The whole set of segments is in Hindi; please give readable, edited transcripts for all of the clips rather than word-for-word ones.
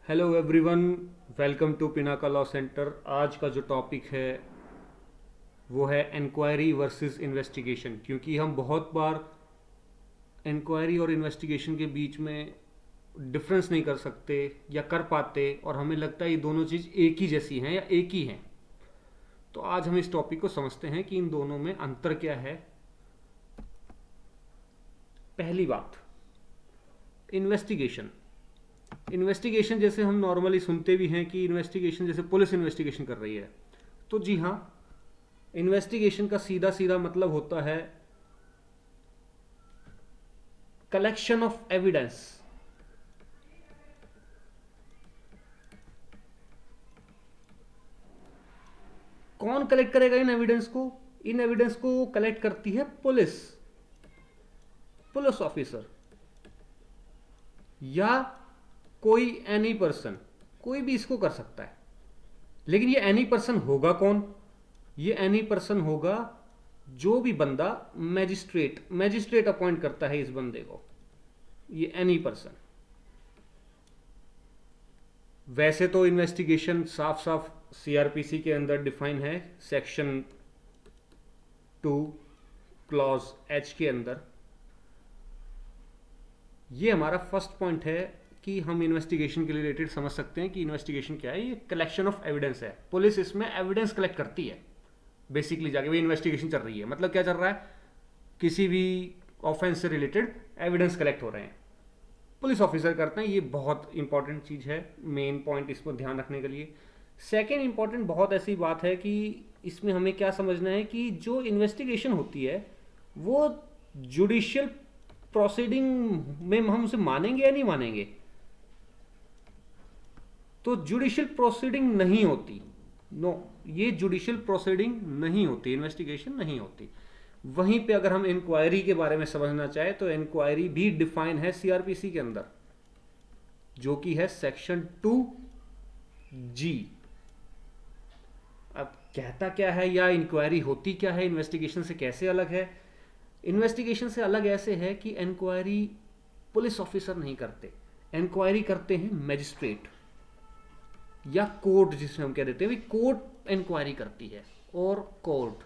Hello everyone, welcome to Pinaka law centre. आज का जो टॉपिक है वो है इंक्वायरी वर्सेस इन्वेस्टिगेशन। क्योंकि हम बहुत बार इंक्वायरी और इन्वेस्टिगेशन के बीच में डिफरेंस नहीं कर सकते या कर पाते, और हमें लगता है ये दोनों चीज़ एक ही जैसी हैं या एक ही हैं। तो आज हम इस टॉपिक को समझते हैं कि इन दोनों में अंतर क्या है। पहली बात, इन्वेस्टिगेशन। इन्वेस्टिगेशन जैसे हम नॉर्मली सुनते भी हैं कि इन्वेस्टिगेशन जैसे पुलिस इन्वेस्टिगेशन कर रही है, तो जी हाँ, इन्वेस्टिगेशन का सीधा सीधा मतलब होता है कलेक्शन ऑफ एविडेंस। कौन कलेक्ट करेगा इन एविडेंस को? इन एविडेंस को कलेक्ट करती है पुलिस, पुलिस ऑफिसर या कोई एनी पर्सन। कोई भी इसको कर सकता है, लेकिन ये एनी पर्सन होगा कौन? ये एनी पर्सन होगा जो भी बंदा मैजिस्ट्रेट मैजिस्ट्रेट अपॉइंट करता है इस बंदे को, ये एनी पर्सन। वैसे तो इन्वेस्टिगेशन साफ साफ सीआरपीसी के अंदर डिफाइन है, सेक्शन 2 क्लॉज एच के अंदर। ये हमारा फर्स्ट पॉइंट है कि हम इन्वेस्टिगेशन के रिलेटेड समझ सकते हैं कि इन्वेस्टिगेशन क्या है। ये कलेक्शन ऑफ एविडेंस है। पुलिस इसमें एविडेंस कलेक्ट करती है बेसिकली, जाके भी इन्वेस्टिगेशन चल रही है। मतलब क्या चल रहा है? किसी भी ऑफेंस से रिलेटेड एविडेंस कलेक्ट हो रहे हैं, पुलिस ऑफिसर करते हैं। ये बहुत इंपॉर्टेंट चीज़ है, मेन पॉइंट इसको ध्यान रखने के लिए। सेकेंड इंपॉर्टेंट बहुत ऐसी बात है कि इसमें हमें क्या समझना है कि जो इन्वेस्टिगेशन होती है वो जुडिशियल प्रोसीडिंग में हम उसे मानेंगे या नहीं मानेंगे। तो जुडिशियल प्रोसीडिंग नहीं होती, नो, ये जुडिशियल प्रोसीडिंग नहीं होती, इन्वेस्टिगेशन नहीं होती। वहीं पे अगर हम इंक्वायरी के बारे में समझना चाहे तो इंक्वायरी भी डिफाइन है सीआरपीसी के अंदर, जो कि है सेक्शन 2G। अब कहता क्या है या इंक्वायरी होती क्या है, इन्वेस्टिगेशन से कैसे अलग है? इन्वेस्टिगेशन से अलग ऐसे है कि इंक्वायरी पुलिस ऑफिसर नहीं करते, इंक्वायरी करते हैं मैजिस्ट्रेट या कोर्ट, जिसे हम कह देते हैं कोर्ट इंक्वायरी करती है। और कोर्ट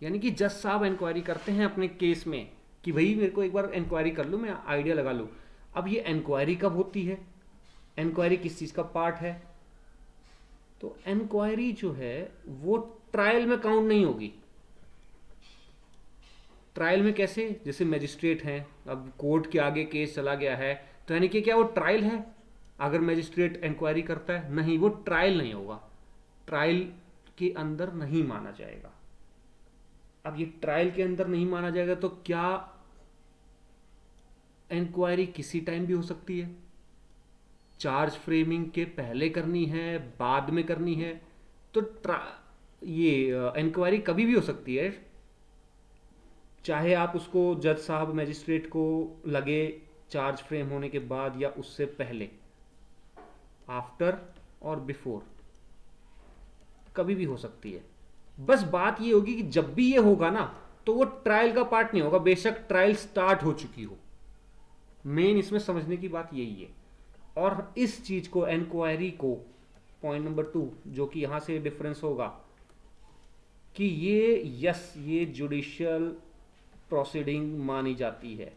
यानी कि जज साहब इंक्वायरी करते हैं अपने केस में कि भाई मेरे को एक बार इंक्वायरी कर लूँ, मैं आइडिया लगा लूँ। अब ये इंक्वायरी कब होती है? इंक्वायरी किस चीज़ का पार्ट है? तो इंक्वायरी जो है वो ट्रायल में काउंट नहीं होगी। ट्रायल में कैसे? जैसे मैजिस्ट्रेट हैं, अब कोर्ट के आगे केस चला गया है, तो यानी कि क्या वो ट्रायल है? अगर मैजिस्ट्रेट इंक्वायरी करता है, नहीं, वो ट्रायल नहीं होगा, ट्रायल के अंदर नहीं माना जाएगा। अब ये ट्रायल के अंदर नहीं माना जाएगा तो क्या इंक्वायरी किसी टाइम भी हो सकती है? चार्ज फ्रेमिंग के पहले करनी है, बाद में करनी है? तो ये इंक्वायरी कभी भी हो सकती है, चाहे आप उसको जज साहब मैजिस्ट्रेट को लगे चार्ज फ्रेम होने के बाद या उससे पहले, आफ्टर और बिफोर, कभी भी हो सकती है। बस बात ये होगी कि जब भी ये होगा ना, तो वो ट्रायल का पार्ट नहीं होगा, बेशक ट्रायल स्टार्ट हो चुकी हो। मेन इसमें समझने की बात यही है। और इस चीज को, इंक्वायरी को, पॉइंट नंबर 2 जो कि यहां से डिफरेंस होगा कि ये यस, ये जुडिशियल प्रोसीडिंग मानी जाती है।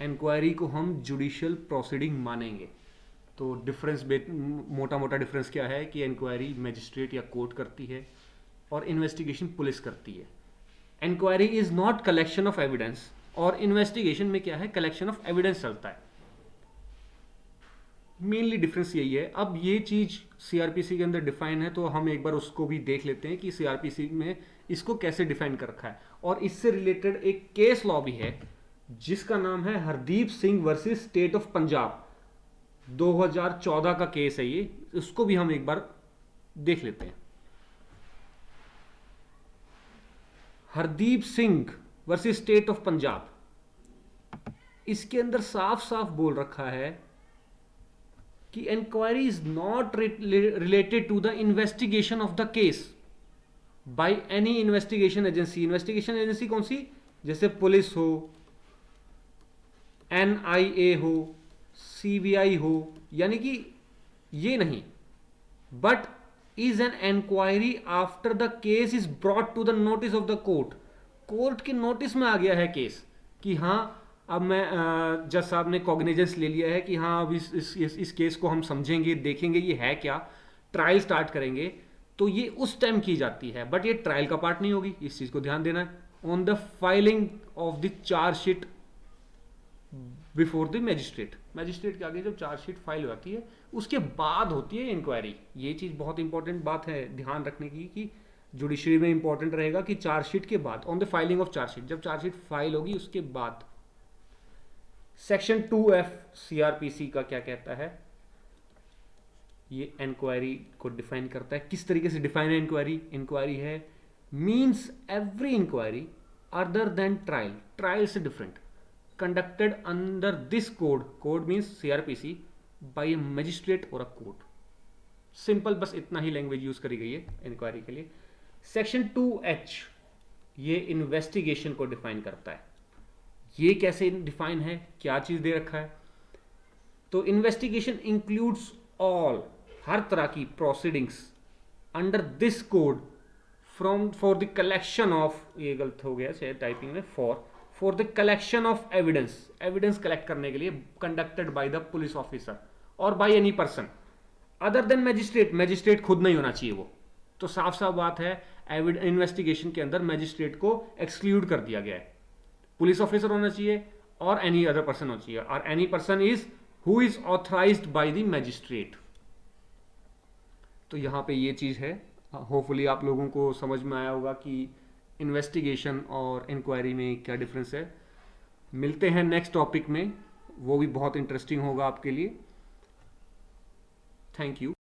इंक्वायरी को हम जुडिशियल प्रोसीडिंग मानेंगे। तो डिफरेंस, मोटा मोटा डिफरेंस क्या है कि इंक्वायरी मैजिस्ट्रेट या कोर्ट करती है और इन्वेस्टिगेशन पुलिस करती है। Inquiry is not collection of evidence, और इन्वेस्टिगेशन में क्या है, कलेक्शन ऑफ एविडेंस चलता है। मेनली डिफरेंस यही है। अब ये चीज सीआरपीसी के अंदर डिफाइन है, तो हम एक बार उसको भी देख लेते हैं कि सीआरपीसी में इसको कैसे डिफाइन कर रखा है। और इससे रिलेटेड एक केस लॉ भी है जिसका नाम है Hardeep Singh versus state of Punjab. 2014 का केस है ये, उसको भी हम एक बार देख लेते हैं। Hardeep Singh versus state of Punjab, इसके अंदर साफ साफ बोल रखा है कि inquiry is not related to the investigation of the case by any investigation agency. Investigation agency कौन सी? जैसे पुलिस हो, एनआईए हो, सीबीआई हो, यानी कि ये नहीं, but is an inquiry after the case is brought to the notice of the court. Court के नोटिस में आ गया है केस कि हाँ, अब मैं जज साहब ने कॉग्निजेंस ले लिया है कि हाँ अब इस केस को हम समझेंगे, देखेंगे ये है क्या, ट्रायल स्टार्ट करेंगे, तो ये उस टाइम की जाती है, बट ये ट्रायल का पार्ट नहीं होगी, इस चीज को ध्यान देना है। On the filing of the chargesheet before the magistrate, magistrate के आगे जब चार्जशीट फाइल हो जाती है उसके बाद होती है इंक्वायरी। ये चीज बहुत इंपॉर्टेंट बात है ध्यान रखने की कि जुडिशरी में इंपॉर्टेंट रहेगा कि चार्जशीट के बाद, on the filing of chargesheet, जब चार्जशीट फाइल होगी उसके बाद। सेक्शन 2F सीआरपीसी का क्या कहता है, ये इंक्वायरी को डिफाइन करता है। किस तरीके से डिफाइन है इंक्वायरी? इंक्वायरी है means every inquiry other than trial, trial से different, conducted under this code, code means CRPC, by a magistrate or a court। Simple बस इतना ही लैंग्वेज यूज करी गई है इंक्वायरी के लिए। सेक्शन 2H ये इन्वेस्टिगेशन को डिफाइन करता है। ये कैसे डिफाइन है, क्या चीज दे रखा है? तो इन्वेस्टिगेशन इंक्लूड्स ऑल, हर तरह की proceedings under this code from for the collection of, ये गलत हो गया शायद टाइपिंग में, for the collection of evidence, evidence collect करने के लिए, conducted by the police officer और by any person other than magistrate. Magistrate खुद नहीं होना चाहिए वो, तो साफ साफ बात है इन्वेस्टिगेशन के अंदर मैजिस्ट्रेट को एक्सक्लूड कर दिया गया है। पुलिस ऑफिसर होना चाहिए और एनी अदर पर्सन होना चाहिए, और any person is who is authorised by the magistrate. तो यहां पे ये चीज है, होपफुली आप लोगों को समझ में आया होगा कि इन्वेस्टिगेशन और इंक्वायरी में क्या डिफरेंस है। मिलते हैं नेक्स्ट टॉपिक में, वो भी बहुत इंटरेस्टिंग होगा आपके लिए। Thank you.